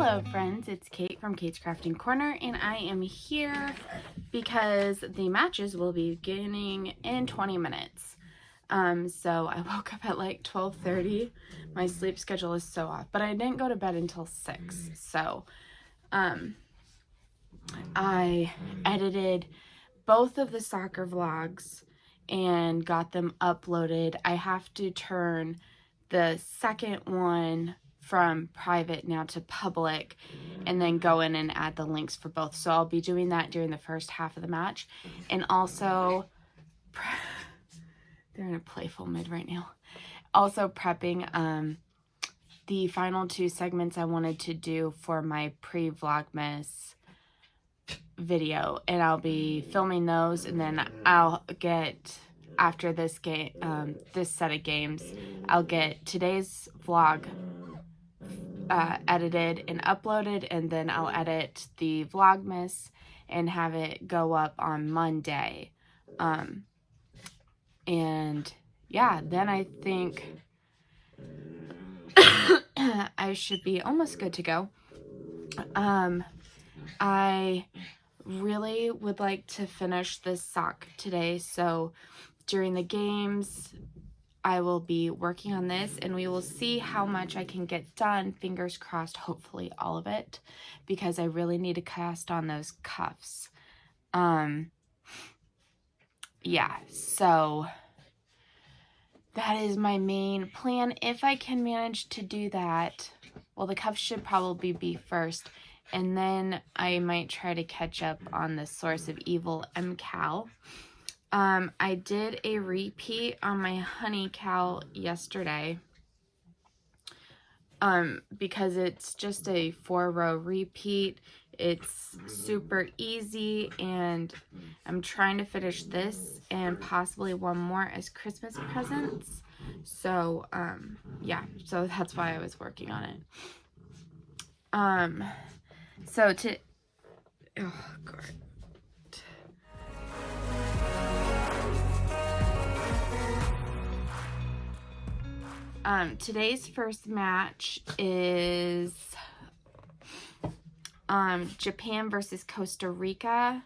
Hello friends, it's Kate from Kate's Crafting Corner, and I am here because the matches will be beginning in 20 minutes. So I woke up at like 12:30. My sleep schedule is so off, but I didn't go to bed until 6. So I edited both of the soccer vlogs and got them uploaded. I have to turn the second one from private now to public and then go in and add the links for both. So I'll be doing that during the first half of the match. And also, they're in a playful mood right now. Also prepping the final 2 segments I wanted to do for my pre-Vlogmas video, and I'll be filming those, and then I'll get, after this game, this set of games, I'll get today's vlog edited and uploaded, and then I'll edit the Vlogmas and have it go up on Monday. And yeah, then I think I should be almost good to go. I really would like to finish this sock today, so during the games I will be working on this, and we will see how much I can get done. Fingers crossed, hopefully all of it, because I really need to cast on those cuffs. Yeah, so that is my main plan. If I can manage to do that, well, the cuffs should probably be first, and then I might try to catch up on the Source of Evil MCal. I did a repeat on my honey cow yesterday, because it's just a 4-row repeat. It's super easy, and I'm trying to finish this and possibly one more as Christmas presents. So, yeah, so that's why I was working on it. Oh, God. Today's first match is Japan versus Costa Rica.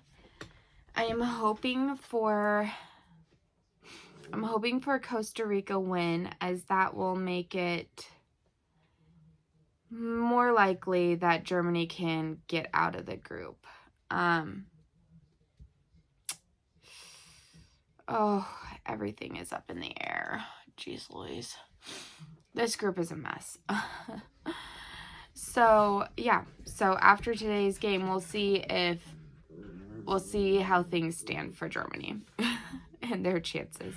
I am hoping for a Costa Rica win, as that will make it more likely that Germany can get out of the group. Oh, everything is up in the air. Jeez Louise. This group is a mess. So, yeah. So, after today's game, we'll see how things stand for Germany and their chances.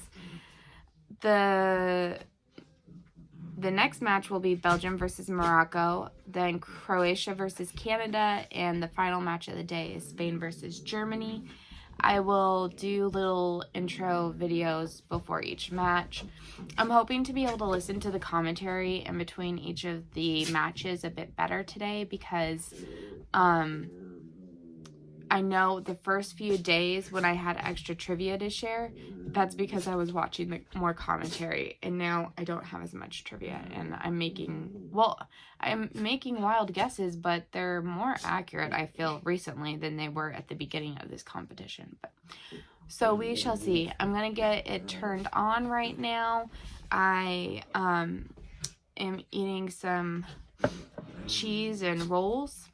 The next match will be Belgium versus Morocco, then Croatia versus Canada, and the final match of the day is Spain versus Germany. I will do little intro videos before each match. I'm hoping to be able to listen to the commentary in between each of the matches a bit better today, because I know the first few days when I had extra trivia to share, that's because I was watching more commentary, and now I don't have as much trivia, and I'm making wild guesses, but they're more accurate, I feel, recently than they were at the beginning of this competition. So we shall see. I'm going to get it turned on right now. I am eating some cheese and rolls,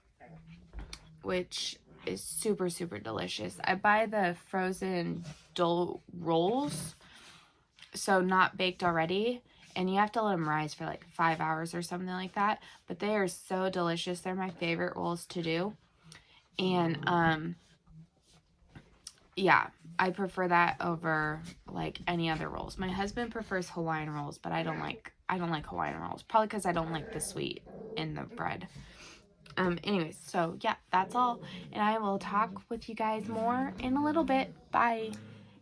which is super, super delicious. I buy the frozen dough rolls, so not baked already, and you have to let them rise for like 5 hours or something like that, but they are so delicious. They're my favorite rolls to do, and yeah, I prefer that over like any other rolls. My husband prefers Hawaiian rolls, but I don't like Hawaiian rolls, probably because I don't like the sweet in the bread. Anyways, so yeah, that's all, and I will talk with you guys more in a little bit. Bye.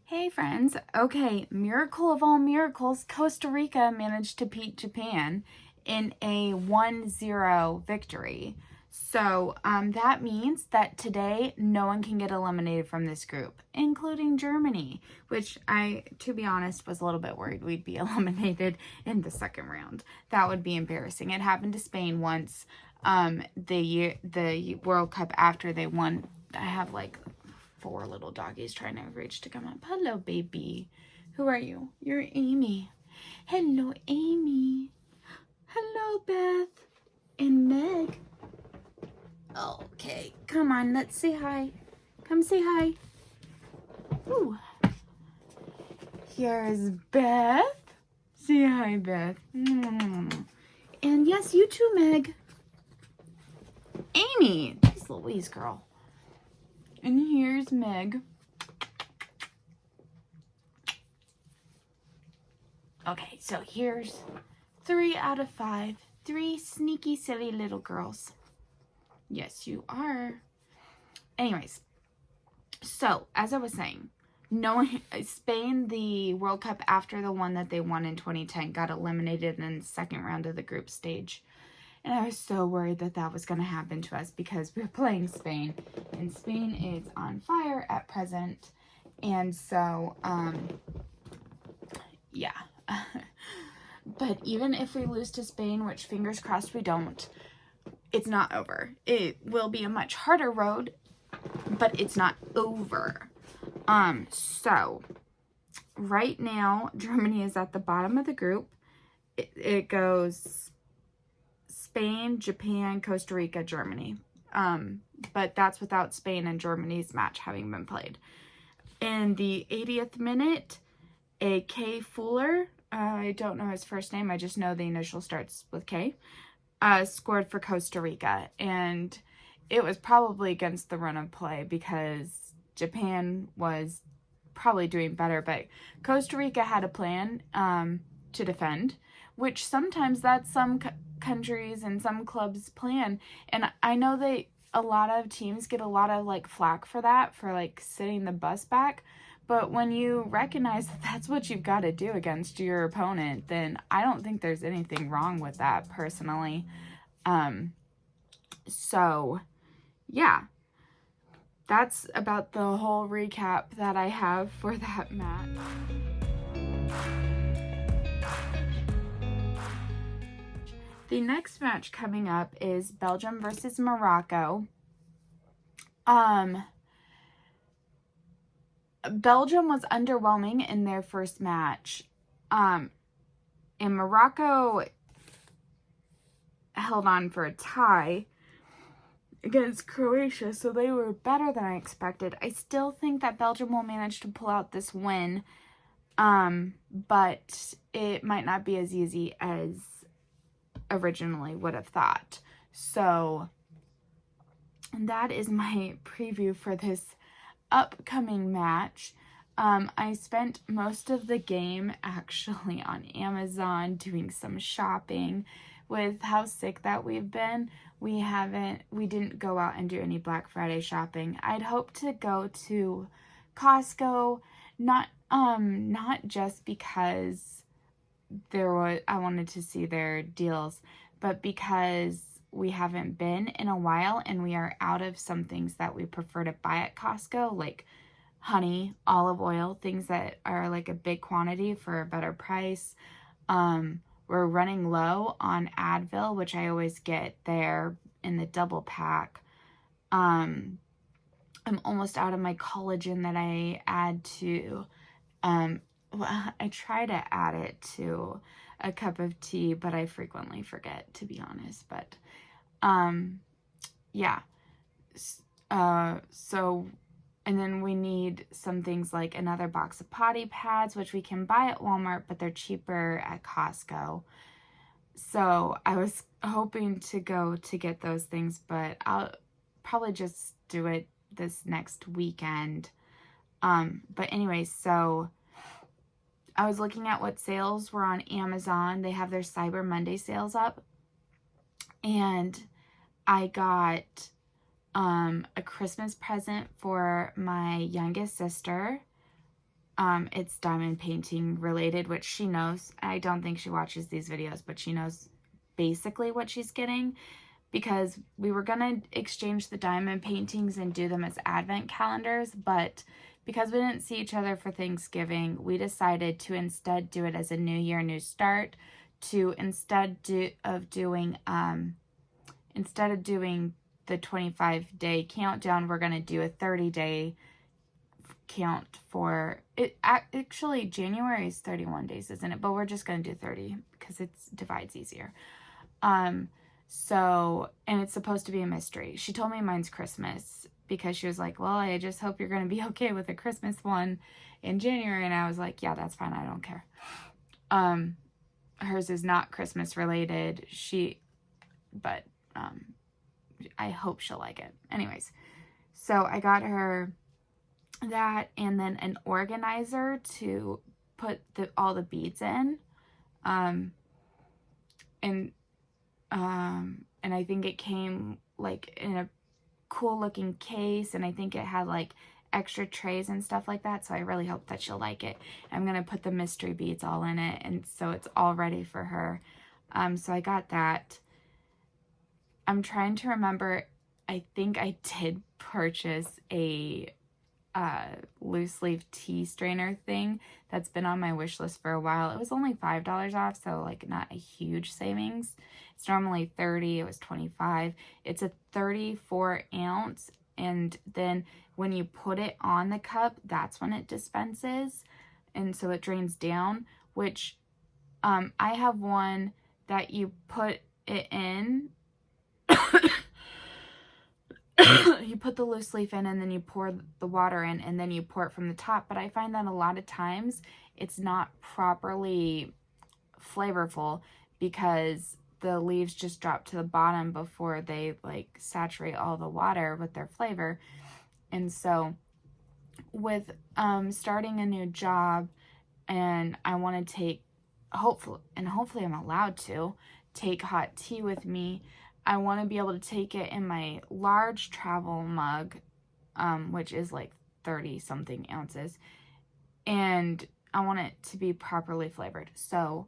Hey friends. Okay, miracle of all miracles, Costa Rica managed to beat Japan in a 1-0 victory. So that means that today no one can get eliminated from this group, including Germany, which I, to be honest, was a little bit worried we'd be eliminated in the second round. That would be embarrassing. It happened to Spain once. the World Cup after they won. I have like 4 little doggies trying to reach to come up. Hello, baby. Who are you? You're Amy. Hello, Amy. Hello, Beth. And Meg. Okay, come on, let's say hi. Come say hi. Ooh. Here's Beth. Say hi, Beth. And yes, you too, Meg. Amy. Jeez Louise, girl. And here's Meg. Okay, so here's 3 out of 5. 3 sneaky, silly little girls. Yes, you are. Anyways, so as I was saying, Spain, the World Cup after the one that they won in 2010, got eliminated in the second round of the group stage. And I was so worried that that was going to happen to us because we're playing Spain. And Spain is on fire at present. And so, yeah. But even if we lose to Spain, which fingers crossed we don't, it's not over. It will be a much harder road, but it's not over. So right now, Germany is at the bottom of the group. It goes Spain, Japan, Costa Rica, Germany. But that's without Spain and Germany's match having been played. In the 80th minute, a K. Fuller, I don't know his first name, I just know the initial starts with K, scored for Costa Rica. And it was probably against the run of play because Japan was probably doing better, but Costa Rica had a plan to defend, which sometimes that's some countries and some clubs' plan. And I know that a lot of teams get a lot of like flack for that, for like sitting the bus back. But when you recognize that that's what you've got to do against your opponent, then I don't think there's anything wrong with that personally. So yeah, that's about the whole recap that I have for that match. The next match coming up is Belgium versus Morocco. Belgium was underwhelming in their first match. And Morocco held on for a tie against Croatia, so they were better than I expected. I still think that Belgium will manage to pull out this win, but it might not be as easy as originally would have thought. So that is my preview for this upcoming match. I spent most of the game actually on Amazon doing some shopping. With how sick that we've been, we didn't go out and do any Black Friday shopping. I'd hoped to go to Costco, not just because I wanted to see their deals, but because we haven't been in a while and we are out of some things that we prefer to buy at Costco, like honey, olive oil, things that are like a big quantity for a better price. We're running low on Advil, which I always get there in the double pack. I'm almost out of my collagen that I add to, I try to add it to a cup of tea, but I frequently forget, to be honest. But, yeah. So, and then we need some things like another box of potty pads, which we can buy at Walmart, but they're cheaper at Costco. So I was hoping to go to get those things, but I'll probably just do it this next weekend. But anyway, so I was looking at what sales were on Amazon. They have their Cyber Monday sales up. And I got a Christmas present for my youngest sister. It's diamond painting related, which she knows. I don't think she watches these videos, but she knows basically what she's getting, because we were going to exchange the diamond paintings and do them as advent calendars, but because we didn't see each other for Thanksgiving, we decided to instead do it as a new year, new start, to instead of doing instead of doing the 25-day countdown, we're going to do a 30-day count for it. Actually, January is 31 days, isn't it? But we're just going to do 30 because it divides easier. So, and it's supposed to be a mystery. She told me mine's Christmas because she was like, well, I just hope you're going to be okay with a Christmas one in January. And I was like, yeah, that's fine. I don't care. Hers is not Christmas related. But I hope she'll like it. Anyways, so I got her that and then an organizer to put all the beads in. And I think it came like in a cool looking case, and I think it had like extra trays and stuff like that, so I really hope that she'll like it. I'm gonna put the mystery beads all in it, and so it's all ready for her. So I got that. I'm trying to remember, I think I did purchase a loose leaf tea strainer thing that's been on my wish list for a while. It was only $5 off, so like not a huge savings. It's normally $30, it was $25. It's a 34 ounce, and then when you put it on the cup, that's when it dispenses, and so it drains down, which I have one that you put it in. You put the loose leaf in, and then you pour the water in, and then you pour it from the top. But I find that a lot of times it's not properly flavorful because the leaves just drop to the bottom before they like saturate all the water with their flavor. And so with starting a new job, and I want to take, hopefully I'm allowed to take hot tea with me, I want to be able to take it in my large travel mug, which is like 30 something ounces, and I want it to be properly flavored. So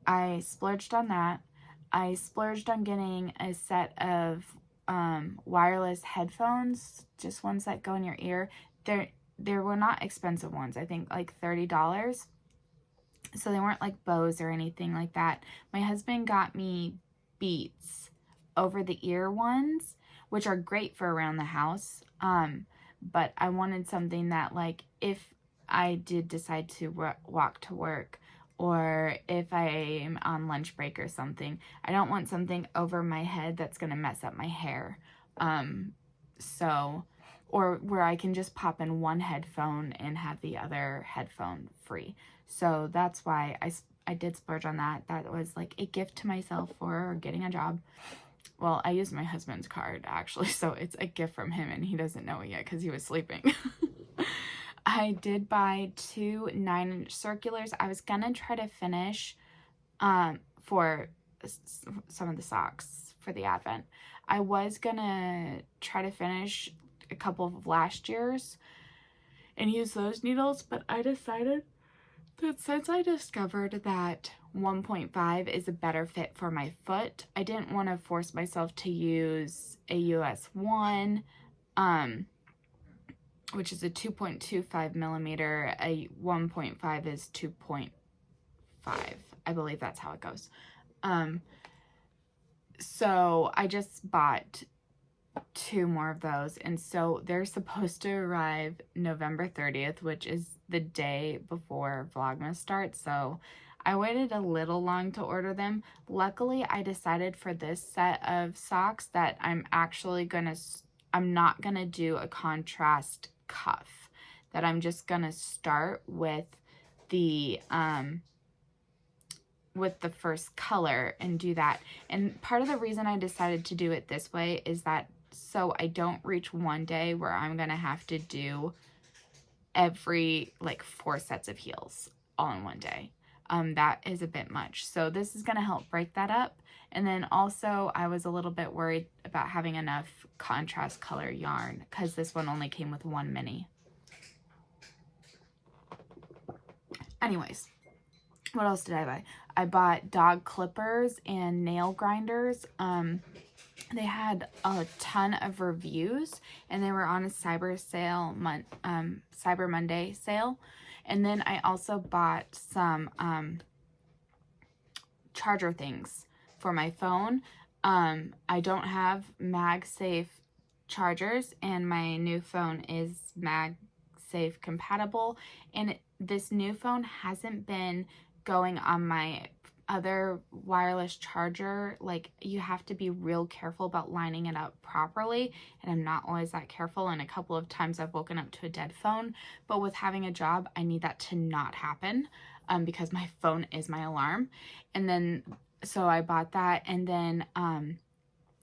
I splurged on that. I splurged on getting a set of wireless headphones, just ones that go in your ear. There were not expensive ones, I think like $30. So they weren't like Bose or anything like that. My husband got me Beats over the ear ones, which are great for around the house. But I wanted something that, like, if I did decide to walk to work, or if I am on lunch break or something, I don't want something over my head that's going to mess up my hair. Or where I can just pop in one headphone and have the other headphone free. So that's why I did splurge on that. That was like a gift to myself for getting a job. Well, I used my husband's card, actually, so it's a gift from him, and he doesn't know it yet because he was sleeping. I did buy 2 9-inch circulars. I was gonna try to finish for some of the socks for the Advent. I was gonna try to finish a couple of last year's and use those needles, but I decided that since I discovered that 1.5 is a better fit for my foot, I didn't want to force myself to use a US 1, which is a 2.25 millimeter. A 1.5 is 2.5. I believe that's how it goes. So I just bought 2 more of those, and so they're supposed to arrive November 30th, which is the day before Vlogmas starts. So I waited a little long to order them. Luckily, I decided for this set of socks that I'm not gonna do a contrast cuff, that I'm just gonna start with the first color and do that. And part of the reason I decided to do it this way is that so I don't reach one day where I'm gonna have to do every like 4 sets of heels all in one day. That is a bit much. So this is gonna help break that up. And then also I was a little bit worried about having enough contrast color yarn because this one only came with 1 mini. Anyways, what else did I buy? I bought dog clippers and nail grinders. They had a ton of reviews, and they were on a Cyber Monday sale. And then I also bought some charger things for my phone. I don't have MagSafe chargers, and my new phone is MagSafe compatible, and this new phone hasn't been going on my other wireless charger. Like, you have to be real careful about lining it up properly, and I'm not always that careful, and a couple of times I've woken up to a dead phone. But with having a job, I need that to not happen, because my phone is my alarm. And then so I bought that, and then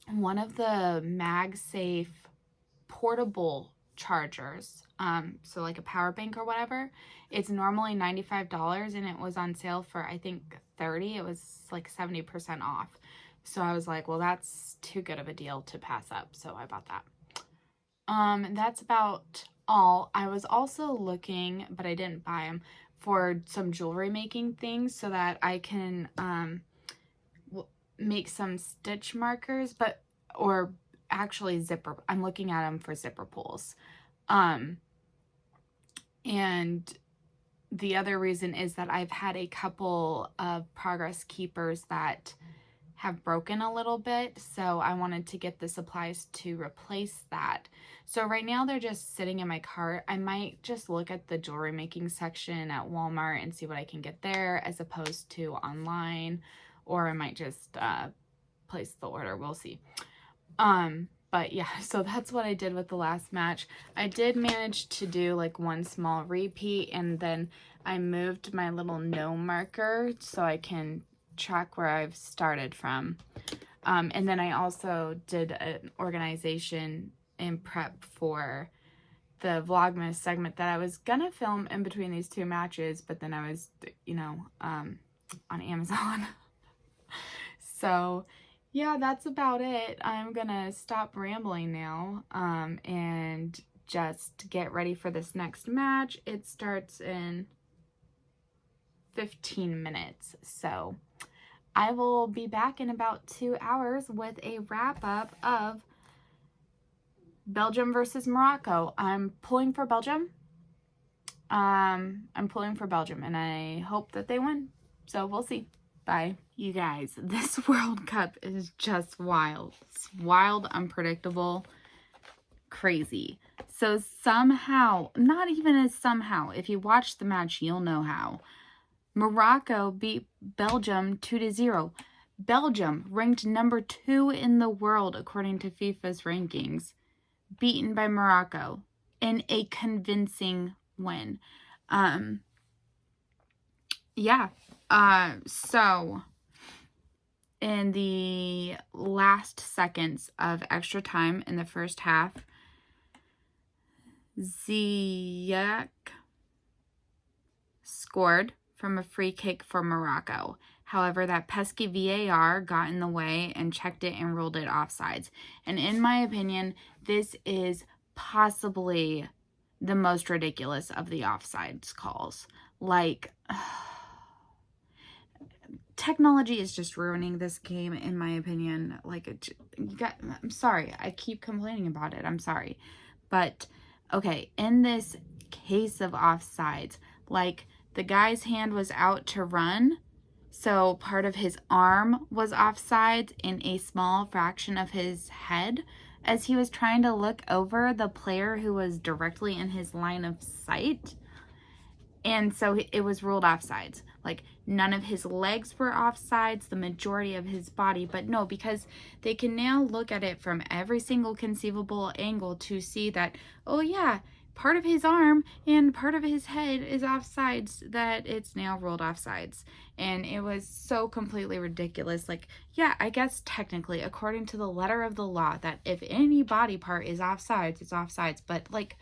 one of the MagSafe portable chargers, so like a power bank or whatever, it's normally $95, and it was on sale for, I think, $30. It was like 70% off. So I was like, well, that's too good of a deal to pass up, so I bought that. That's about all. I was also looking, but I didn't buy them, for some jewelry making things so that I can make some stitch markers, or actually zipper. I'm looking at them for zipper pulls. And the other reason is that I've had a couple of Progress Keepers that have broken a little bit, so I wanted to get the supplies to replace that. So right now they're just sitting in my cart. I might just look at the jewelry making section at Walmart and see what I can get there as opposed to online, or I might just place the order. We'll see. But yeah, so that's what I did with the last match. I did manage to do like one small repeat, and then I moved my little no marker so I can track where I've started from. And then I also did an organization in prep for the Vlogmas segment that I was gonna film in between these two matches, but then I was, on Amazon. So yeah, that's about it. I'm gonna stop rambling now, and just get ready for this next match. It starts in 15 minutes, so I will be back in about 2 hours with a wrap-up of Belgium versus Morocco. I'm pulling for Belgium. And I hope that they win. So we'll see. Bye. You guys, this World Cup is just wild. It's wild, unpredictable, crazy. So somehow, not even as somehow, if you watch the match, you'll know how. Morocco beat Belgium 2-0. Belgium, ranked number 2 in the world according to FIFA's rankings, beaten by Morocco in a convincing win. So in the last seconds of extra time in the first half, Ziyech scored from a free kick for Morocco. However, that pesky VAR got in the way and checked it and ruled it offsides. And in my opinion, this is possibly the most ridiculous of the offsides calls. Like, technology is just ruining this game, in my opinion. Like, I'm sorry. I keep complaining about it. I'm sorry. But, okay, in this case of offsides, like, the guy's hand was out to run, so part of his arm was offsides and a small fraction of his head as he was trying to look over the player who was directly in his line of sight. And so it was ruled offsides. Like, none of his legs were offsides, the majority of his body. But no, because they can now look at it from every single conceivable angle to see that, oh yeah, part of his arm and part of his head is offsides, that it's now ruled offsides. And it was so completely ridiculous. Like, yeah, I guess technically, according to the letter of the law, that if any body part is offsides, it's offsides. But, like,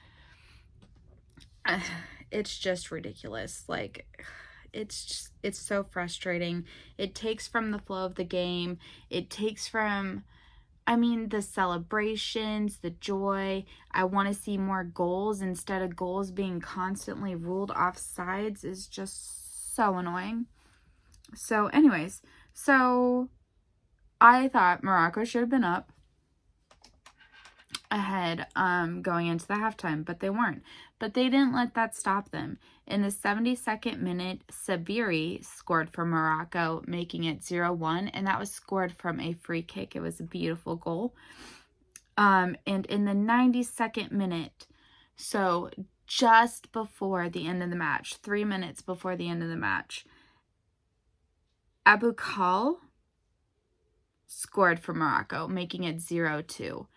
it's just ridiculous. Like, it's so frustrating. It takes from the flow of the game. It takes from, the celebrations, the joy. I want to see more goals instead of goals being constantly ruled offsides is just so annoying. So anyways, I thought Morocco should have been up. ahead going into the halftime, but they weren't. But they didn't let that stop them. In the 72nd minute, Sabiri scored for Morocco, making it 0-1, and that was scored from a free kick. It was a beautiful goal. And in the 92nd minute, so just before the end of the match, 3 minutes before the end of the match, Aboukal scored for Morocco, making it 0-2.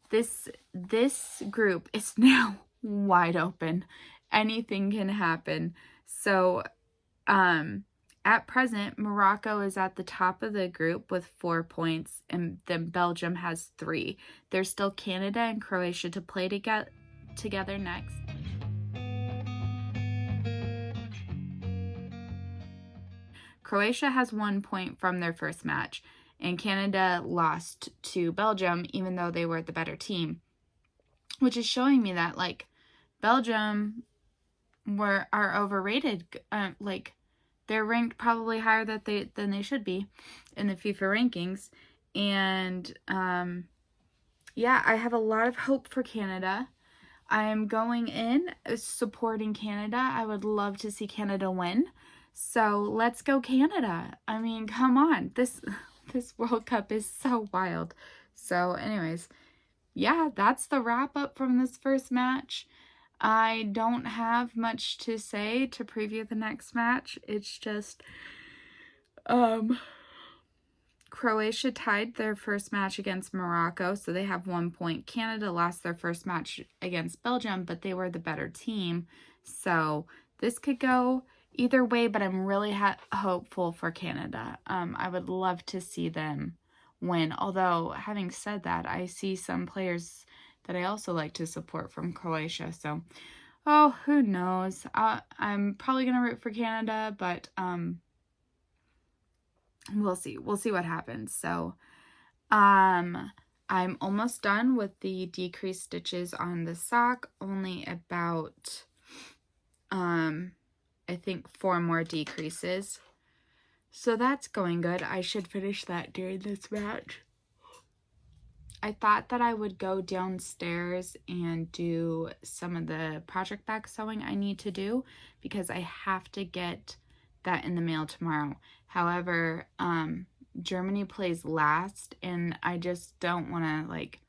This group is now wide open. Anything can happen. So, at present, Morocco is at the top of the group with 4 points, and then Belgium has 3. There's still Canada and Croatia to play together next. Croatia has 1 point from their first match, and Canada lost to Belgium, even though they were the better team, which is showing me that, like, Belgium are overrated. Like, they're ranked probably higher than they should be in the FIFA rankings. And yeah, I have a lot of hope for Canada. I am going in supporting Canada. I would love to see Canada win. So let's go Canada. I mean, come on. This World Cup is so wild. So anyways, yeah, that's the wrap up from this first match. I don't have much to say to preview the next match. It's just Croatia tied their first match against Morocco, so they have 1 point. Canada lost their first match against Belgium, but they were the better team. So this could go either way, but I'm really hopeful for Canada. I would love to see them win. Although, having said that, I see some players that I also like to support from Croatia. So, who knows? I'm probably going to root for Canada, but we'll see. We'll see what happens. So, I'm almost done with the decreased stitches on the sock. Only about, I think 4 more decreases. So that's going good. I should finish that during this match. I thought that I would go downstairs and do some of the project bag sewing I need to do because I have to get that in the mail tomorrow. However, Germany plays last, and I just don't want to, like,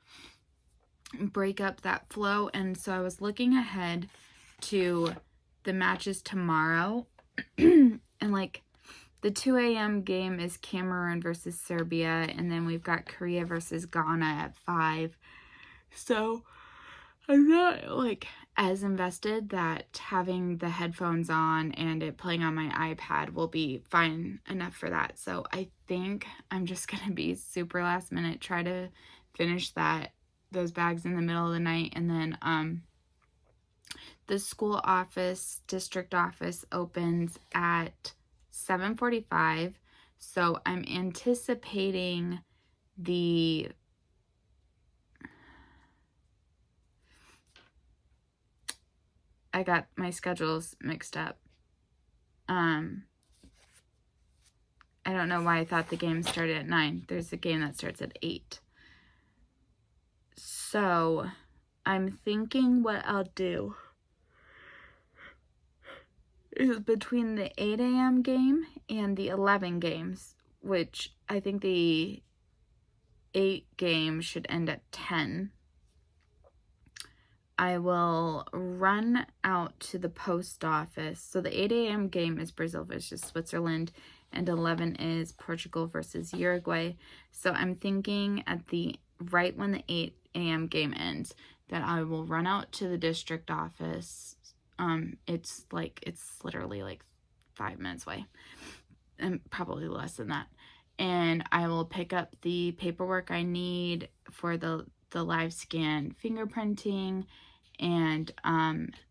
break up that flow. And so I was looking ahead to the matches tomorrow, and, like, the 2 a.m. game is Cameroon versus Serbia, and then we've got Korea versus Ghana at 5. So I'm not, like, as invested. That having the headphones on and it playing on my iPad will be fine enough for that. So I think I'm just going to be super last minute, try to finish those bags in the middle of the night, and then the school office, district office opens at 7:45, so I'm anticipating I got my schedules mixed up. I don't know why I thought the game started at 9. There's a game that starts at 8. So I'm thinking what I'll do is between the 8 a.m. game and the 11 games, which I think the 8 game should end at 10. I will run out to the post office. So the 8 a.m. game is Brazil versus Switzerland, and 11 is Portugal versus Uruguay. So I'm thinking right when the 8 a.m. game ends, that I will run out to the district office. It's literally like 5 minutes away, and probably less than that. And I will pick up the paperwork I need for the live scan fingerprinting, and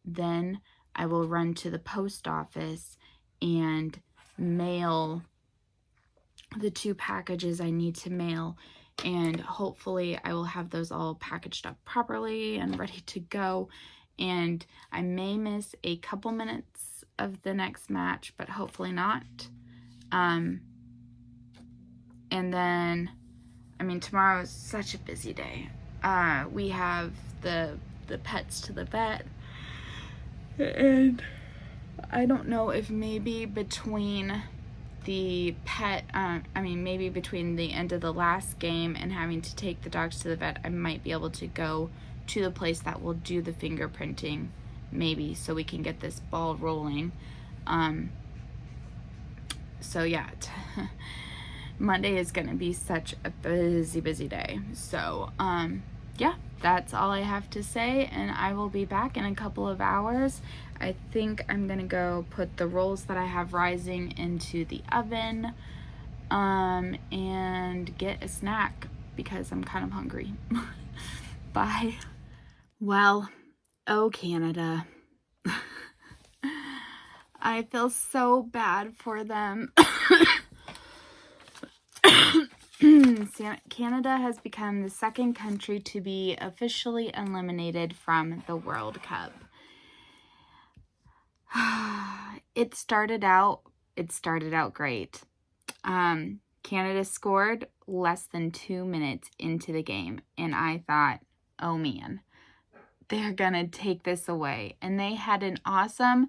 then I will run to the post office and mail the 2 packages I need to mail, and hopefully I will have those all packaged up properly and ready to go. And I may miss a couple minutes of the next match, but hopefully not. And then, I mean, tomorrow is such a busy day. we have the pets to the vet, and I don't know if maybe between the maybe between the end of the last game and having to take the dogs to the vet, I might be able to go to the place that will do the fingerprinting, maybe, so we can get this ball rolling. So yeah, Monday is gonna be such a busy day. So yeah, that's all I have to say, and I will be back in a couple of hours. I think I'm gonna go put the rolls that I have rising into the oven, and get a snack because I'm kind of hungry. Bye. Well, oh Canada. I feel so bad for them. Canada has become the second country to be officially eliminated from the World Cup. It started out great. Canada scored less than 2 minutes into the game, and I thought, oh man, they're gonna take this away. And they had an awesome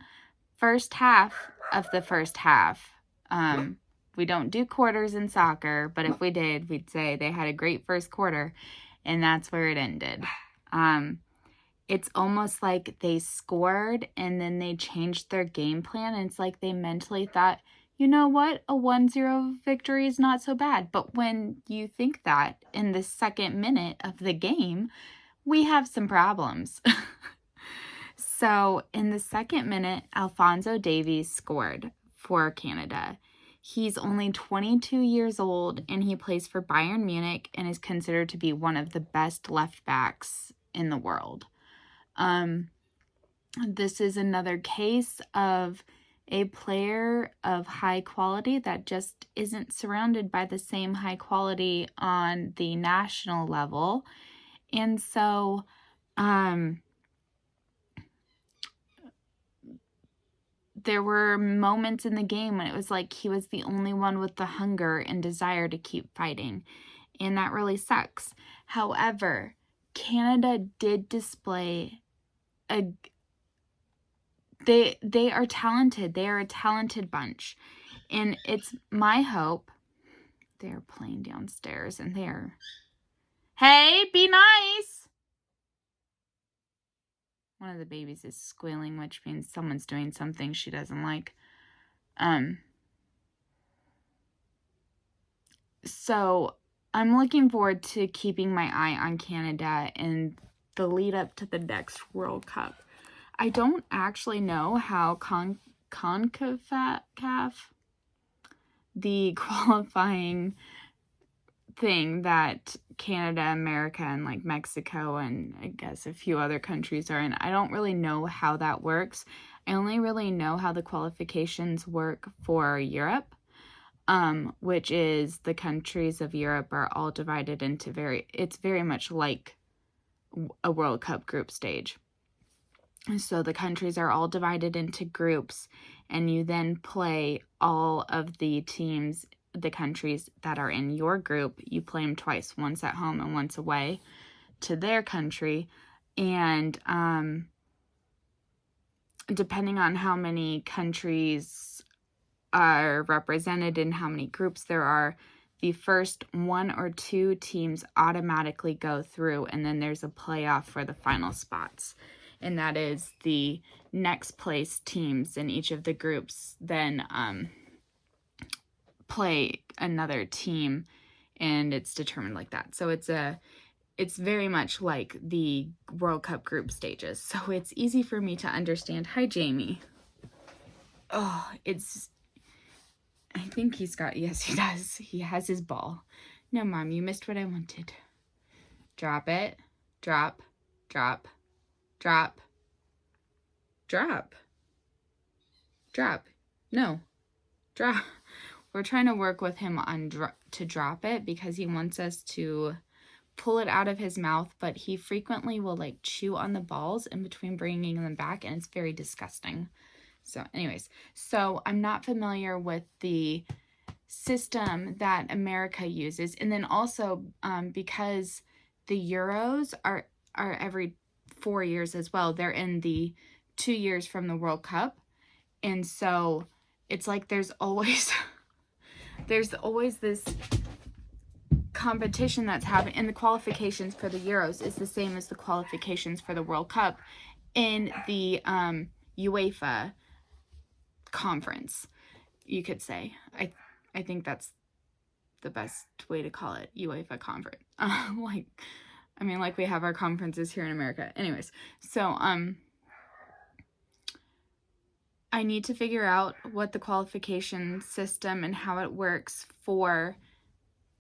first half of the first half. We don't do quarters in soccer, but if we did, we'd say they had a great first quarter, and that's where it ended. It's almost like they scored and then they changed their game plan, and it's like they mentally thought, you know what, a 1-0 victory is not so bad. But when you think that in the second minute of the game, we have some problems. So in the second minute, Alphonso Davies scored for Canada. He's only 22 years old, and he plays for Bayern Munich and is considered to be one of the best left backs in the world. This is another case of a player of high quality that just isn't surrounded by the same high quality on the national level. And so, there were moments in the game when it was like he was the only one with the hunger and desire to keep fighting, and that really sucks. However, Canada did display they are talented. They are a talented bunch, and it's my hope. They're playing downstairs, and hey, be nice. One of the babies is squealing, which means someone's doing something she doesn't like. So I'm looking forward to keeping my eye on Canada in the lead up to the next World Cup. I don't actually know how CONCACAF, the qualifying thing that Canada, America, and like Mexico and I guess a few other countries are in. I don't really know how that works. I only really know how the qualifications work for Europe, which is the countries of Europe are all divided into it's very much like a World Cup group stage. So the countries are all divided into groups, and you then play all of the teams, the countries that are in your group. You play them twice, once at home and once away to their country. And depending on how many countries are represented and how many groups there are, the first 1 or 2 teams automatically go through, and then there's a playoff for the final spots. And that is the next place teams in each of the groups then play another team, and it's determined like that. So it's very much like the World Cup group stages. So it's easy for me to understand. Hi, Jamie. Oh, I think yes, he does. He has his ball. No, Mom, you missed what I wanted. Drop it. Drop. Drop. Drop. Drop. Drop. No. Drop. We're trying to work with him on to drop it because he wants us to pull it out of his mouth, but he frequently will like chew on the balls in between bringing them back, and it's very disgusting. So anyways, so I'm not familiar with the system that America uses. And then also because the Euros are every 4 years as well. They're in the 2 years from the World Cup. And so it's like there's always this competition that's happening, and the qualifications for the Euros is the same as the qualifications for the World Cup in the UEFA conference, you could say. I think that's the best way to call it, UEFA conference. Like we have our conferences here in America. Anyways, so I need to figure out what the qualification system and how it works for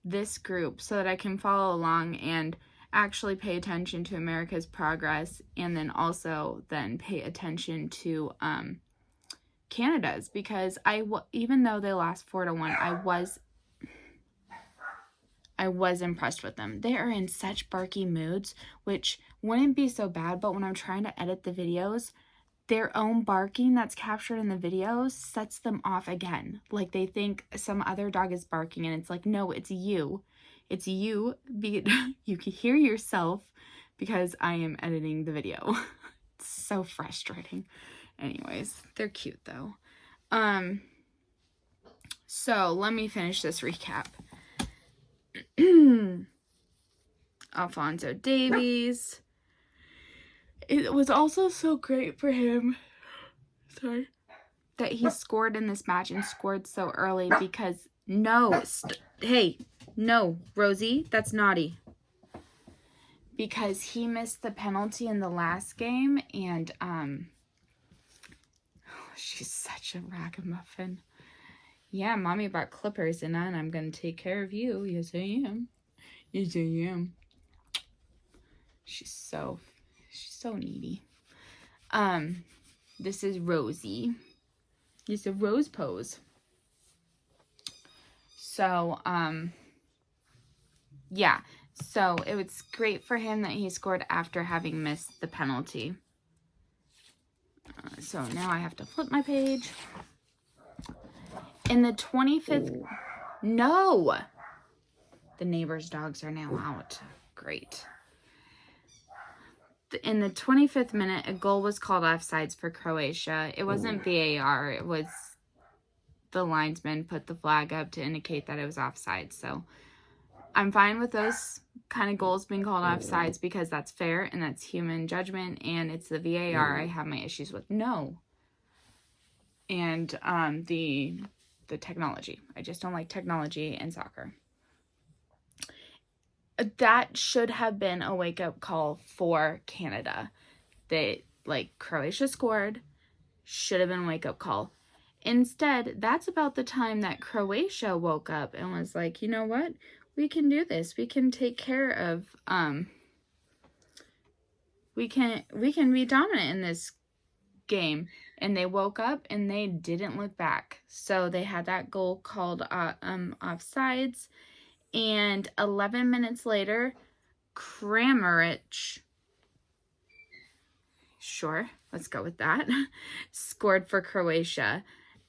this group so that I can follow along and actually pay attention to America's progress, and then also pay attention to Canada's, because even though they lost 4-1, I was impressed with them. They are in such barky moods, which wouldn't be so bad, but when I'm trying to edit the videos, their own barking that's captured in the videos sets them off again. Like they think some other dog is barking, and it's like, no, it's you. It's you. You can hear yourself because I am editing the video. It's so frustrating. Anyways, they're cute though. So let me finish this recap. Alphonso Davies. It was also so great for him, that he scored in this match and scored so early, because hey, no, Rosie, that's naughty. Because he missed the penalty in the last game, and she's such a ragamuffin. Yeah, mommy bought clippers, and I'm gonna take care of you. Yes, I am. Yes, I am. She's so needy. This is Rosie. It's a rose pose. So, yeah. So, it was great for him that he scored after having missed the penalty. So, now I have to flip my page. In the 25th... No! The neighbor's dogs are now out. Great. In the 25th minute, a goal was called offsides for Croatia. It wasn't VAR. It was the linesman put the flag up to indicate that it was offside. So I'm fine with those kind of goals being called offsides, because that's fair and that's human judgment, and it's the VAR I have my issues with. No. And the technology. I just don't like technology in soccer. That should have been a wake-up call for Canada. Croatia scored, should have been a wake-up call. Instead, that's about the time that Croatia woke up and was like, you know what? We can do this. We can take care of, we can be dominant in this game. And they woke up and they didn't look back. So they had that goal called offsides. And 11 minutes later, Kramaric, sure, let's go with that, scored for Croatia.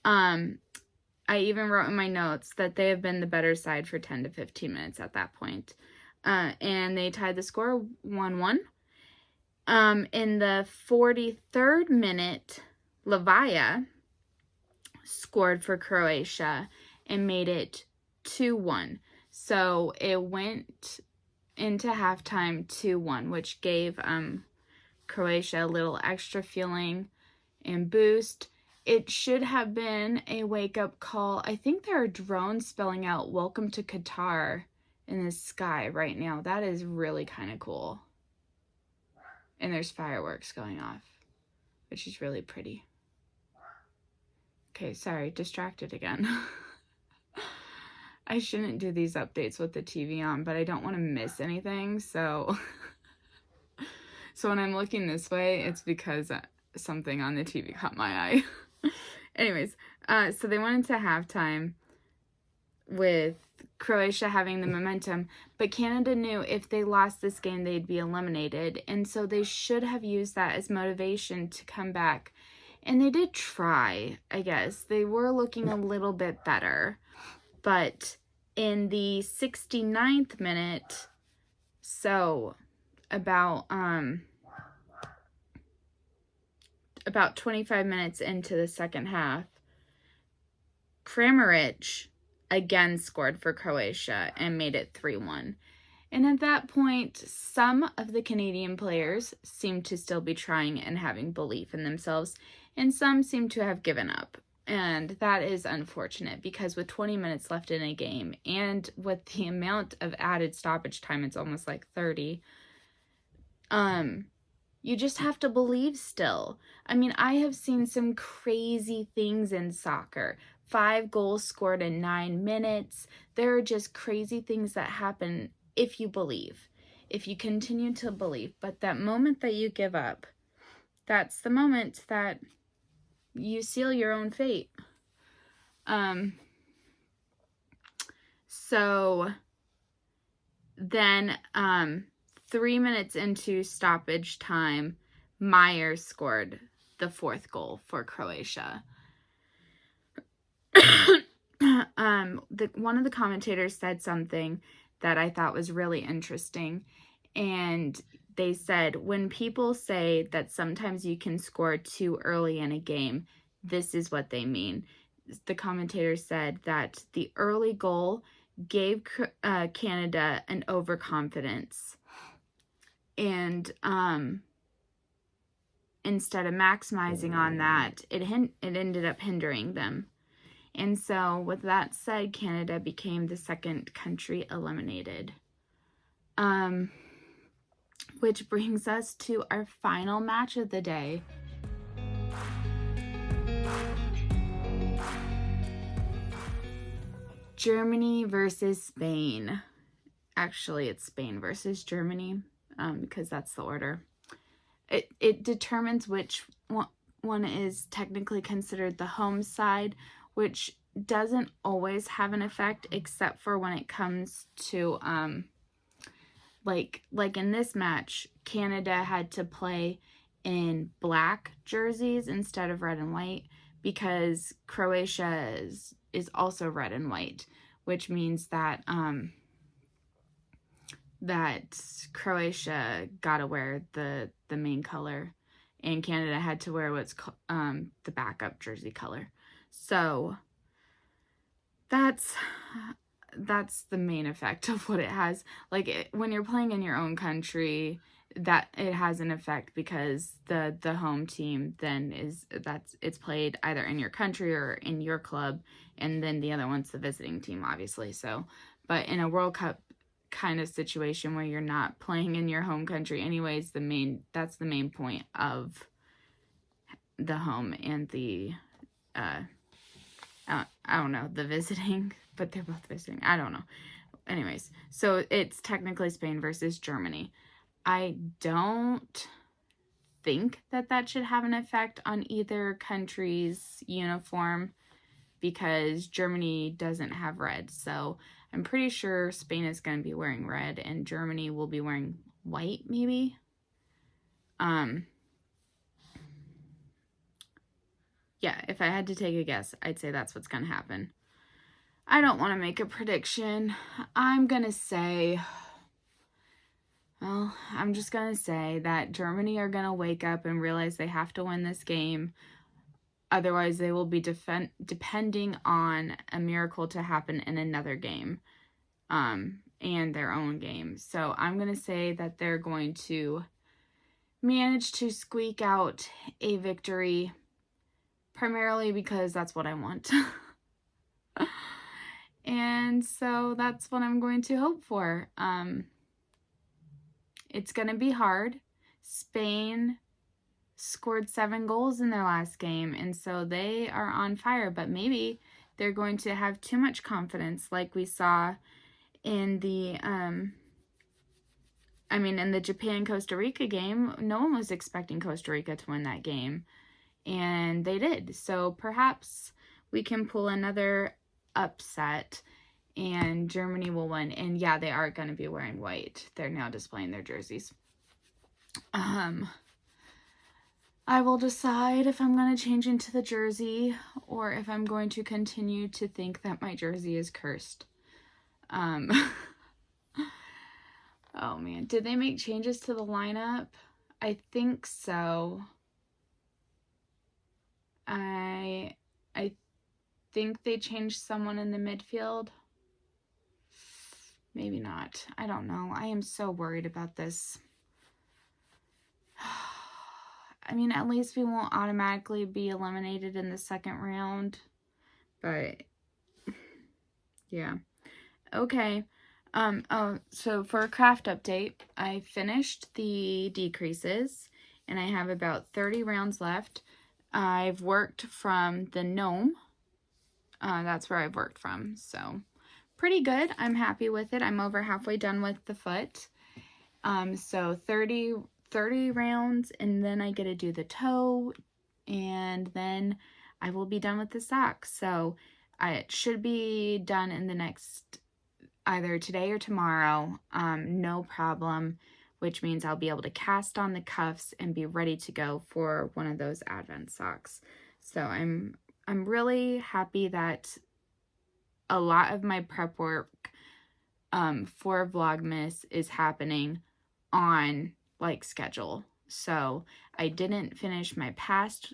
I even wrote in my notes that they have been the better side for 10 to 15 minutes at that point. And they tied the score 1-1. In the 43rd minute, Lavia scored for Croatia and made it 2-1. So it went into halftime 2-1, which gave Croatia a little extra feeling and boost. It should have been a wake-up call. I think there are drones spelling out "Welcome to Qatar" in the sky right now. That is really kind of cool. And there's fireworks going off, which is really pretty. Okay, sorry, distracted again. I shouldn't do these updates with the TV on, but I don't want to miss anything, so when I'm looking this way, it's because something on the TV caught my eye. Anyways, so they went into halftime with Croatia having the momentum, but Canada knew if they lost this game, they'd be eliminated, and so they should have used that as motivation to come back. And they did try, I guess. They were looking a little bit better. But in the 69th minute, So about 25 minutes into the second half, Kramaric again scored for Croatia and made it 3-1. And at that point, some of the Canadian players seemed to still be trying and having belief in themselves, and some seemed to have given up. And that is unfortunate, because with 20 minutes left in a game, and with the amount of added stoppage time, it's almost like 30, you just have to believe still. I mean, I have seen some crazy things in soccer. 5 goals scored in 9 minutes. There are just crazy things that happen if you believe, if you continue to believe. But that moment that you give up, that's the moment that you seal your own fate. So then 3 minutes into stoppage time, Myers scored the 4th goal for Croatia. One of the commentators said something that I thought was really interesting, and they said, when people say that sometimes you can score too early in a game, this is what they mean. The commentator said that the early goal gave Canada an overconfidence, and instead of maximizing on that, it ended up hindering them. And so, with that said, Canada became the second country eliminated. Which brings us to our final match of the day. Germany versus Spain. Actually, it's Spain versus Germany, because that's the order. It determines which one is technically considered the home side, which doesn't always have an effect, except for when it comes to like in this match, Canada had to play in black jerseys instead of red and white, because Croatia is also red and white, which means that that Croatia got to wear the main color, and Canada had to wear what's the backup jersey color. So that's the main effect of what it has. Like, when you're playing in your own country, that it has an effect, because the home team then it's played either in your country or in your club, and then the other one's the visiting team, obviously. So, but in a World Cup kind of situation where you're not playing in your home country anyways, that's the main point of the home and the I don't know, the visiting, but they're both visiting. I don't know. Anyways, so it's technically Spain versus Germany. I don't think that should have an effect on either country's uniform, because Germany doesn't have red. So I'm pretty sure Spain is going to be wearing red and Germany will be wearing white, maybe. Yeah, if I had to take a guess, I'd say that's what's going to happen. I don't want to make a prediction. I'm just going to say that Germany are going to wake up and realize they have to win this game. Otherwise, they will be depending on a miracle to happen in another game, and their own game. So I'm going to say that they're going to manage to squeak out a victory, primarily because that's what I want. And so that's what I'm going to hope for. It's going to be hard. Spain scored 7 goals in their last game, and so they are on fire, but maybe they're going to have too much confidence, like we saw in the in the Japan-Costa Rica game. No one was expecting Costa Rica to win that game, and they did. So perhaps we can pull another upset and Germany will win. And yeah, they are going to be wearing white. They're now displaying their jerseys. I will decide if I'm going to change into the jersey or if I'm going to continue to think that my jersey is cursed. Oh man, did they make changes to the lineup? I think so. I think they changed someone in the midfield. Maybe not. I don't know. I am so worried about this. I mean, at least we won't automatically be eliminated in the second round. But, yeah. Okay. So for a craft update, I finished the decreases, and I have about 30 rounds left. I've worked from the gnome. That's where I've worked from, so pretty good. I'm happy with it. I'm over halfway done with the foot. So 30 rounds, and then I get to do the toe, and then I will be done with the sock. So it should be done in the next, either today or tomorrow, no problem, which means I'll be able to cast on the cuffs and be ready to go for one of those Advent socks. So I'm really happy that a lot of my prep work for Vlogmas is happening on like schedule. So I didn't finish my past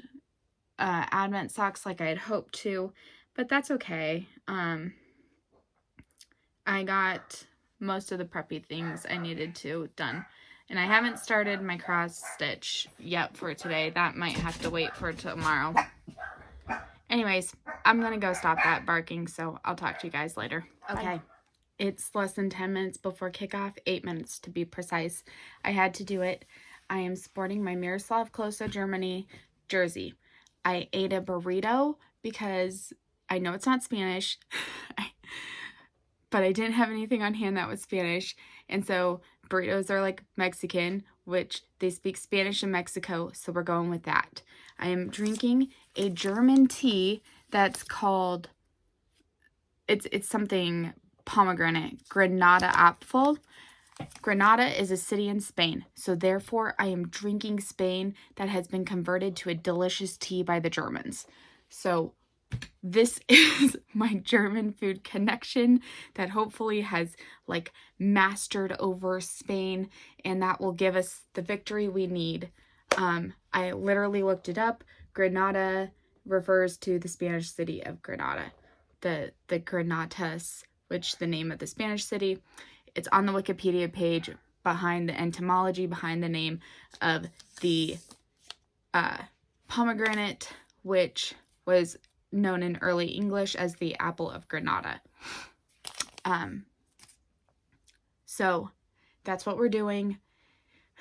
Advent socks like I had hoped to, but that's okay. I got most of the preppy things I needed to done. And I haven't started my cross stitch yet for today. That might have to wait for tomorrow. Anyways, I'm going to go stop that barking, so I'll talk to you guys later. Okay, it's less than 10 minutes before kickoff, 8 minutes to be precise. I had to do it. I am sporting my Miroslav Klose Germany jersey. I ate a burrito because I know it's not Spanish, but I didn't have anything on hand that was Spanish, and so burritos are like Mexican, which they speak Spanish in Mexico, so we're going with that. I am drinking a German tea that's called, it's something pomegranate, Granada Apfel. Granada is a city in Spain, so therefore I am drinking Spain that has been converted to a delicious tea by the Germans. So this is my German food connection that hopefully has like mastered over Spain, and that will give us the victory we need. I literally looked it up. Granada refers to the Spanish city of Granada, the Granatas, which the name of the Spanish city. It's on the Wikipedia page behind the etymology, behind the name of the pomegranate, which was known in early English as the apple of Granada. So that's what we're doing.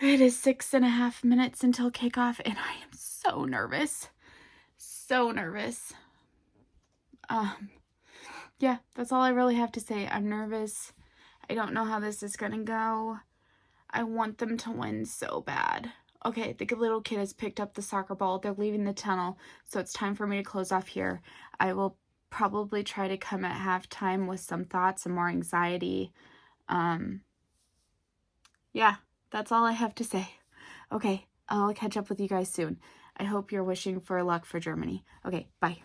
It is 6.5 minutes until kickoff, and I am so nervous. So nervous. Yeah, that's all I really have to say. I'm nervous. I don't know how this is gonna go. I want them to win so bad. Okay, the little kid has picked up the soccer ball. They're leaving the tunnel, so it's time for me to close off here. I will probably try to come at halftime with some thoughts and more anxiety. Yeah, that's all I have to say. Okay, I'll catch up with you guys soon. I hope you're wishing for luck for Germany. Okay, bye.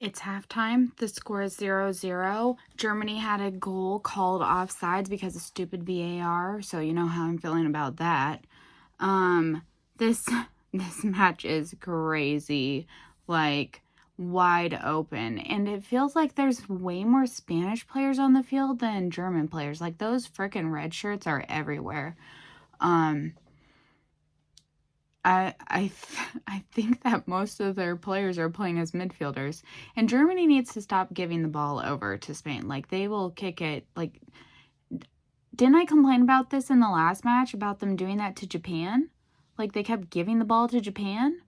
It's halftime. The score is 0-0. Germany had a goal called offsides because of stupid VAR, so you know how I'm feeling about that. This match is crazy, like wide open, and it feels like there's way more Spanish players on the field than German players. Like those freaking red shirts are everywhere. I think that most of their players are playing as midfielders, and Germany needs to stop giving the ball over to Spain. Like they will kick it. Like, didn't I complain about this in the last match about them doing that to Japan? Like they kept giving the ball to Japan.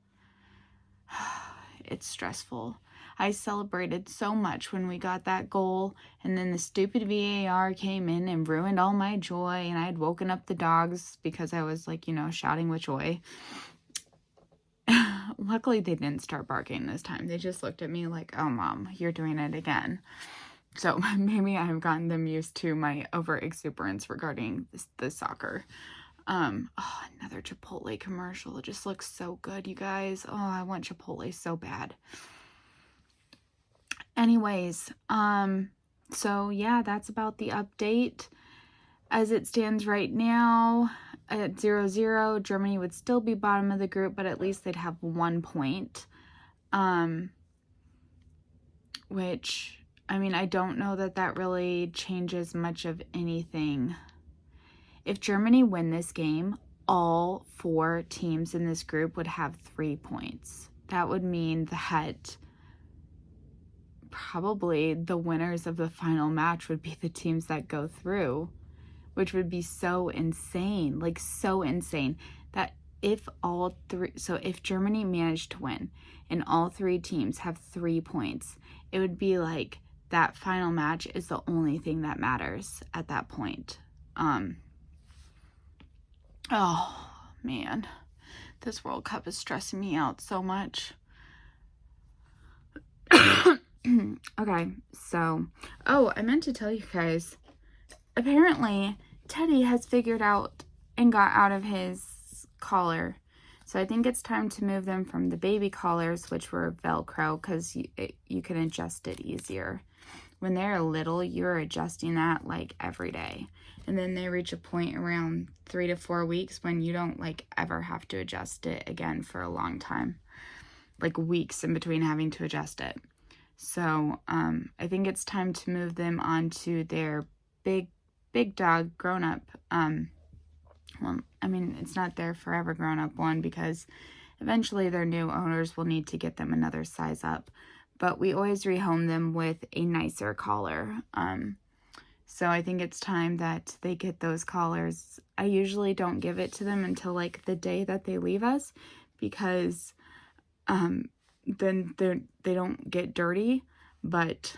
It's stressful. I celebrated so much when we got that goal, and then the stupid VAR came in and ruined all my joy, and I had woken up the dogs because I was like, shouting with joy. Luckily, they didn't start barking this time. They just looked at me like, oh, Mom, you're doing it again. So maybe I've gotten them used to my over-exuberance regarding the soccer. Another Chipotle commercial. It just looks so good, you guys. Oh, I want Chipotle so bad. Anyways, so yeah, that's about the update. as it stands right now, at 0-0, Germany would still be bottom of the group, but at least they'd have 1 point. Which, I mean, I don't know that that really changes much of anything. If Germany win this game, all 4 teams in this group would have 3 points. That would mean that probably the winners of the final match would be the teams that go through, which would be so insane, like so insane that if if Germany managed to win and all 3 teams have 3 points, it would be like that final match is the only thing that matters at that point. Oh man, this World Cup is stressing me out so much. Okay, so, I meant to tell you guys, apparently Teddy has figured out and got out of his collar. So I think it's time to move them from the baby collars, which were Velcro, because you can adjust it easier. When they're little, you're adjusting that like every day. And then they reach a point around 3 to 4 weeks when you don't like ever have to adjust it again for a long time. Like weeks in between having to adjust it. So I think it's time to move them onto their big dog grown-up. Well, I mean, it's not their forever grown-up one because eventually their new owners will need to get them another size up. But we always rehome them with a nicer collar. So I think it's time that they get those collars. I usually don't give it to them until like the day that they leave us because then they don't get dirty. But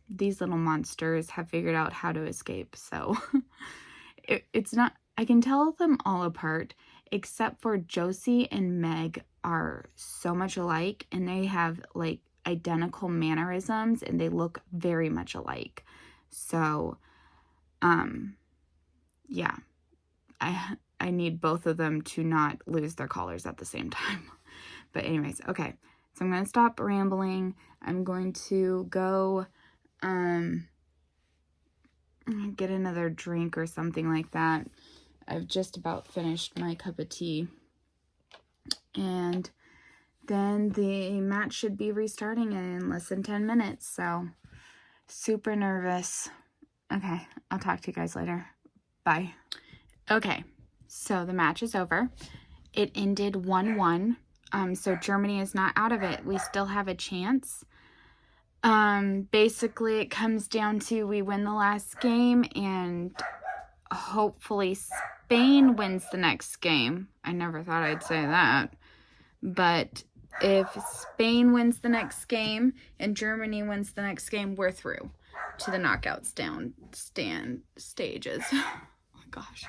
these little monsters have figured out how to escape. So it's not, I can tell them all apart except for Josie and Meg are so much alike and they have like identical mannerisms and they look very much alike. So yeah, I need both of them to not lose their collars at the same time. But anyways, okay, so I'm going to stop rambling. I'm going to go get another drink or something like that. I've just about finished my cup of tea. And then the match should be restarting in less than 10 minutes. So, super nervous. Okay, I'll talk to you guys later. Bye. Okay, so the match is over. It ended 1-1. So Germany is not out of it. We still have a chance. Basically it comes down to we win the last game and hopefully Spain wins the next game. I never thought I'd say that. But if Spain wins the next game and Germany wins the next game, we're through to the knockout stages. Oh my gosh.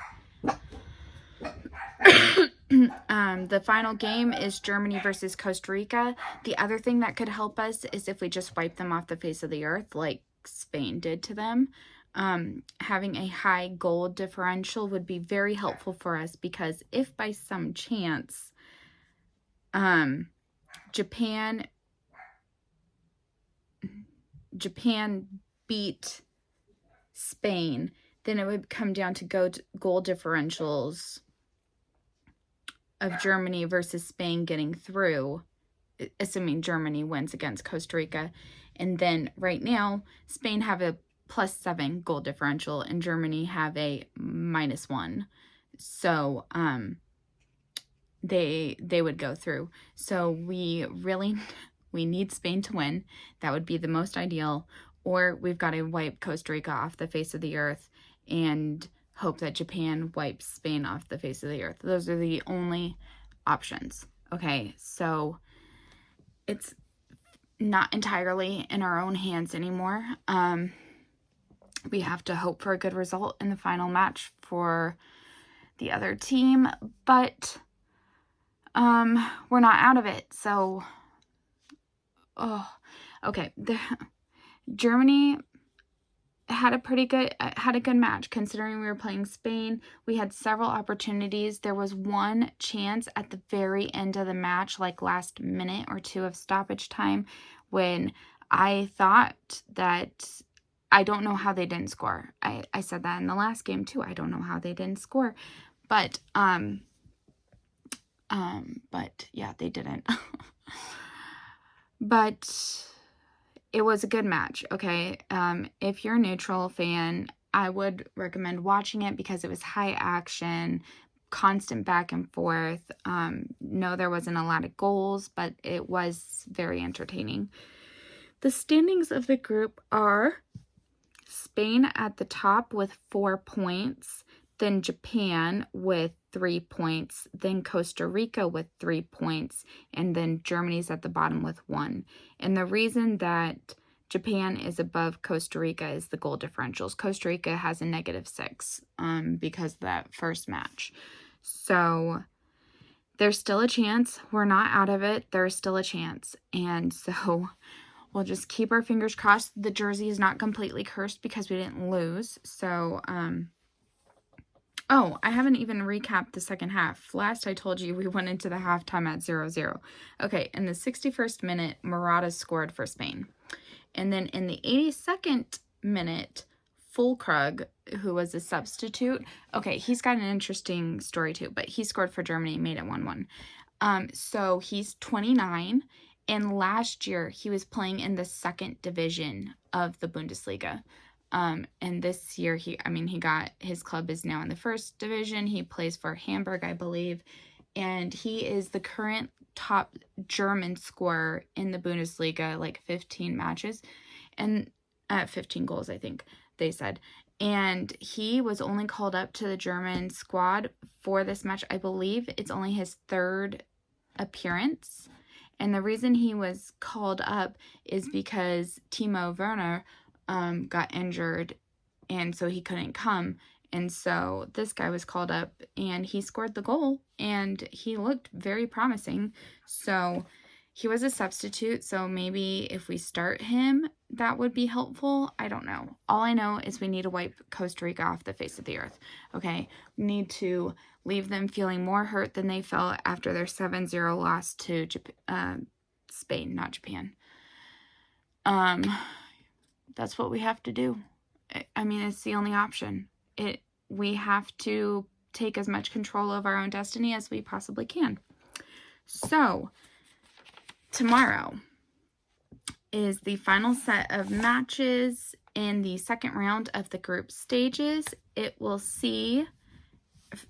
The final game is Germany versus Costa Rica. The other thing that could help us is if we just wipe them off the face of the earth like Spain did to them. Having a high goal differential would be very helpful for us because if by some chance Japan beat Spain, then it would come down to goal differentials of Germany versus Spain getting through, assuming Germany wins against Costa Rica. And then right now, Spain have a +7 goal differential and Germany have a -1. So they would go through. So we need Spain to win. That would be the most ideal. Or we've got to wipe Costa Rica off the face of the earth and hope that Japan wipes Spain off the face of the earth. Those are the only options. Okay, so it's not entirely in our own hands anymore. We have to hope for a good result in the final match for the other team, but we're not out of it. So, okay. Germany had a good match considering we were playing Spain. We had several opportunities. There was one chance at the very end of the match, like last minute or two of stoppage time, when I thought that I don't know how they didn't score. I said that in the last game too. I don't know how they didn't score. But yeah, they didn't. But it was a good match, okay? If you're a neutral fan, I would recommend watching it because it was high action, constant back and forth. No, there wasn't a lot of goals, but it was very entertaining. The standings of the group are Spain at the top with 4 points, then Japan with 3 points, then Costa Rica with 3 points, and then Germany's at the bottom with 1. And the reason that Japan is above Costa Rica is the goal differentials. Costa Rica has a -6 because of that first match. So there's still a chance. We're not out of it. There's still a chance. And so we'll just keep our fingers crossed. The jersey is not completely cursed because we didn't lose. So, oh, I haven't even recapped the second half. Last I told you we went into the halftime at 0-0. Okay, in the 61st minute, Morata scored for Spain. And then in the 82nd minute, Fulkrug, who was a substitute, okay, he's got an interesting story too, but he scored for Germany, made it 1-1. So he's 29, and last year he was playing in the second division of the Bundesliga. And this year his club is now in the first division. He plays for Hamburg, I believe, and he is the current top German scorer in the Bundesliga, like 15 matches, and 15 goals, I think they said. And he was only called up to the German squad for this match. I believe it's only his third appearance. And the reason he was called up is because Timo Werner got injured, and so he couldn't come. And so this guy was called up, and he scored the goal, and he looked very promising. So he was a substitute, so maybe if we start him, that would be helpful. I don't know. All I know is we need to wipe Costa Rica off the face of the earth, okay? We need to leave them feeling more hurt than they felt after their 7-0 loss to Spain, not Japan. That's what we have to do. I mean, it's the only option. We have to take as much control of our own destiny as we possibly can. So, tomorrow is the final set of matches in the second round of the group stages. It will see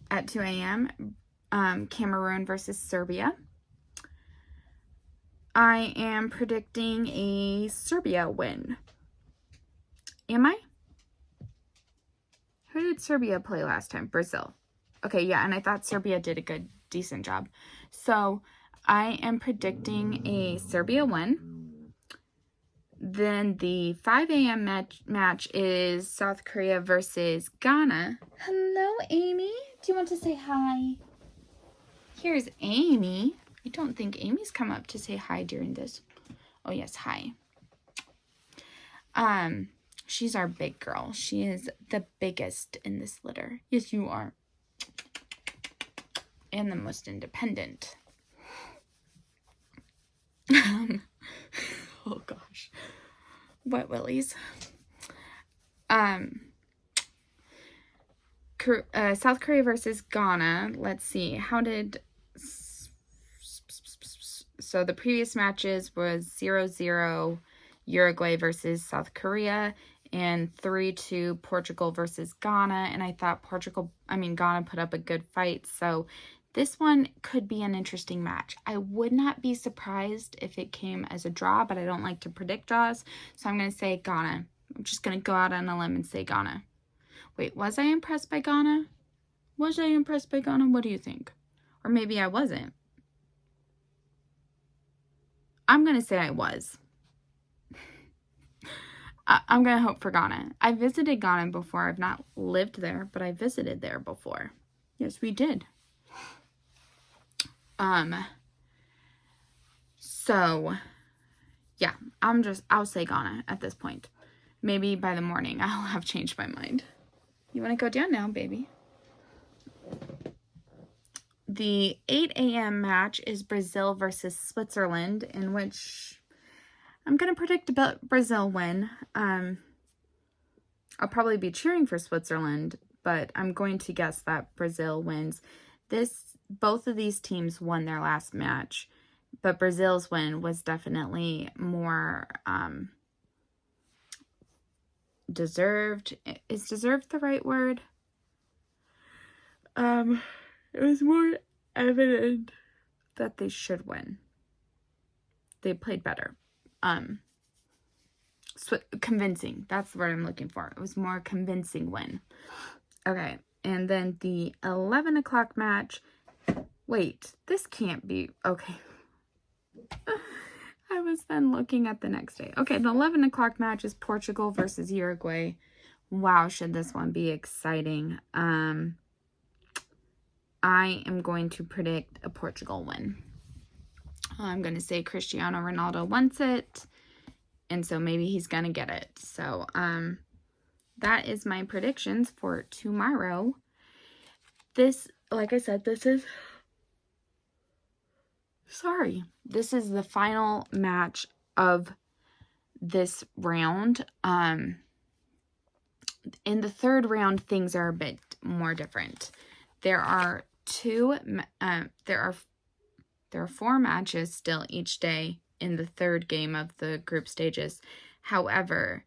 at 2 a.m. Cameroon versus Serbia. I am predicting a Serbia win. Am I? Who did Serbia play last time? Brazil. Okay, yeah, and I thought Serbia did a decent job. So, I am predicting a Serbia win. Then the 5 a.m. match is South Korea versus Ghana. Hello, Amy. Do you want to say hi? Here's Amy. I don't think Amy's come up to say hi during this. Oh, yes, hi. She's our big girl. She is the biggest in this litter. Yes, you are. And the most independent. Oh, gosh. Wet willies. South Korea versus Ghana. Let's see. So the previous matches was 0-0 Uruguay versus South Korea and 3-2 Portugal versus Ghana. And I thought Ghana put up a good fight. So this one could be an interesting match. I would not be surprised if it came as a draw, but I don't like to predict draws. So I'm going to say Ghana. I'm just going to go out on a limb and say Ghana. Wait, was I impressed by Ghana? Was I impressed by Ghana? What do you think? Or maybe I wasn't. I'm going to say I was. I'm going to hope for Ghana. I visited Ghana before. I've not lived there, but I visited there before. Yes, we did. So, yeah, I'll say Ghana at this point. Maybe by the morning I'll have changed my mind. You want to go down now, baby? The 8 a.m. match is Brazil versus Switzerland, in which I'm going to predict Brazil win. I'll probably be cheering for Switzerland, but I'm going to guess that Brazil wins. Both of these teams won their last match, but Brazil's win was definitely more deserved. Is deserved the right word? It was more evident that they should win. They played better. Convincing. That's the word I'm looking for. It was more convincing win. Okay, and then the 11 o'clock match. Wait, this can't be. Okay. I was then looking at the next day. Okay, the 11 o'clock match is Portugal versus Uruguay. Wow, should this one be exciting. I am going to predict a Portugal win. I'm going to say Cristiano Ronaldo wants it, and so maybe he's going to get it. So, that is my predictions for tomorrow. This, like I said, this is the final match of this round. In the third round, things are a bit more different. There are 4 matches still each day in the third game of the group stages. However,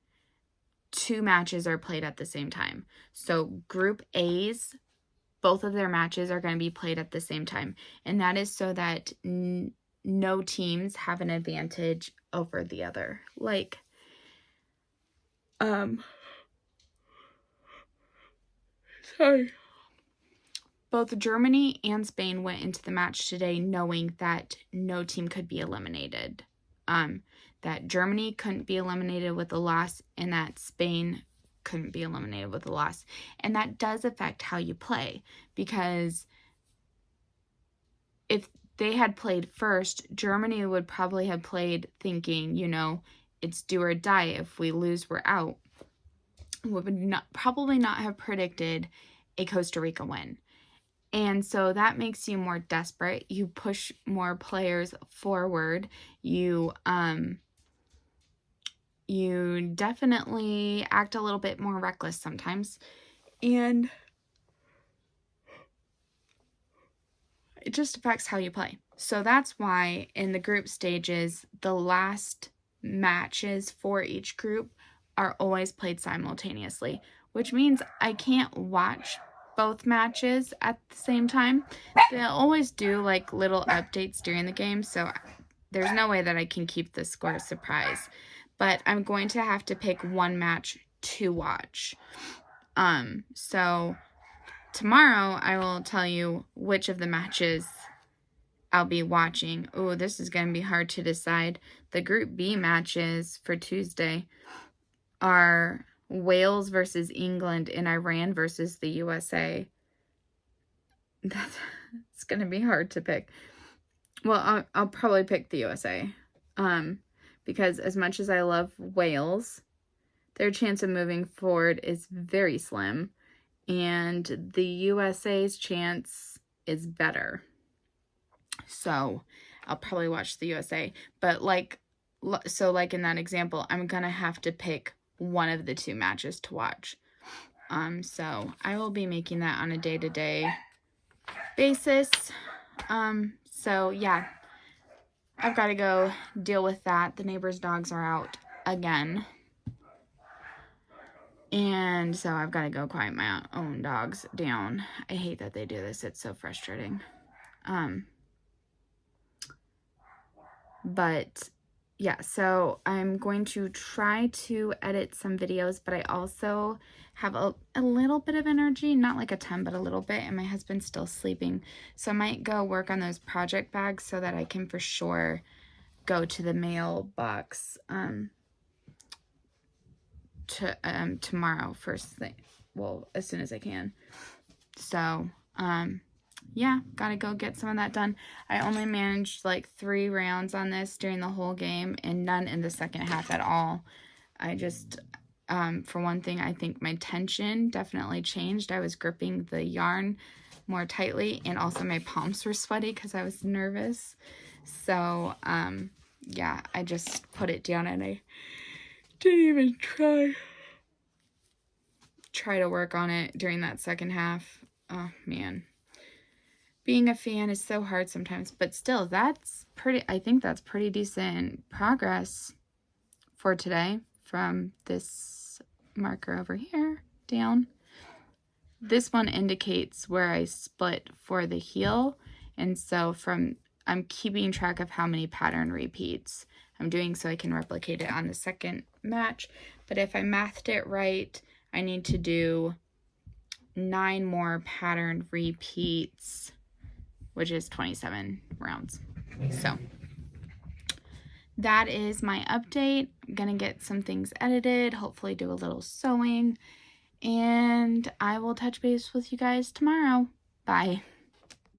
2 matches are played at the same time. So Group A's, both of their matches are going to be played at the same time. And that is so that no teams have an advantage over the other. Like, both Germany and Spain went into the match today knowing that no team could be eliminated. That Germany couldn't be eliminated with a loss, and that Spain couldn't be eliminated with a loss. And that does affect how you play, because if they had played first, Germany would probably have played thinking, it's do or die. If we lose, we're out. Would probably not have predicted a Costa Rica win. And so that makes you more desperate. You push more players forward. You definitely act a little bit more reckless sometimes. And it just affects how you play. So that's why in the group stages, the last matches for each group are always played simultaneously, which means I can't watch both matches at the same time. They'll always do like little updates during the game, so there's no way that I can keep the score a surprise. But I'm going to have to pick one match to watch. So tomorrow I will tell you which of the matches I'll be watching. Oh, this is going to be hard to decide. The Group B matches for Tuesday are Wales versus England and Iran versus the USA. It's going to be hard to pick. Well, I'll probably pick the USA. Because as much as I love Wales, their chance of moving forward is very slim. And the USA's chance is better. So I'll probably watch the USA. But like in that example, I'm going to have to pick one of the 2 matches to watch. So I will be making that on a day-to-day basis. So yeah, I've got to go deal with that. The neighbor's dogs are out again. And so I've got to go quiet my own dogs down. I hate that they do this. It's so frustrating. But yeah, so I'm going to try to edit some videos, but I also have a little bit of energy, not like a ton, but a little bit, and my husband's still sleeping. So I might go work on those project bags so that I can for sure go to the mailbox tomorrow first thing. Well, as soon as I can. So, yeah, gotta go get some of that done. I only managed like 3 rounds on this during the whole game and none in the second half at all. I just, for one thing, I think my tension definitely changed. I was gripping the yarn more tightly, and also my palms were sweaty because I was nervous. So, yeah, I just put it down and I didn't even try try to work on it during that second half. Oh, man. Being a fan is so hard sometimes, but still, I think that's pretty decent progress for today from this marker over here down. This one indicates where I split for the heel, and so I'm keeping track of how many pattern repeats I'm doing so I can replicate it on the second match. But if I mathed it right, I need to do 9 more pattern repeats, which is 27 rounds. So that is my update. I'm gonna get some things edited, hopefully do a little sewing, and I will touch base with you guys tomorrow. Bye.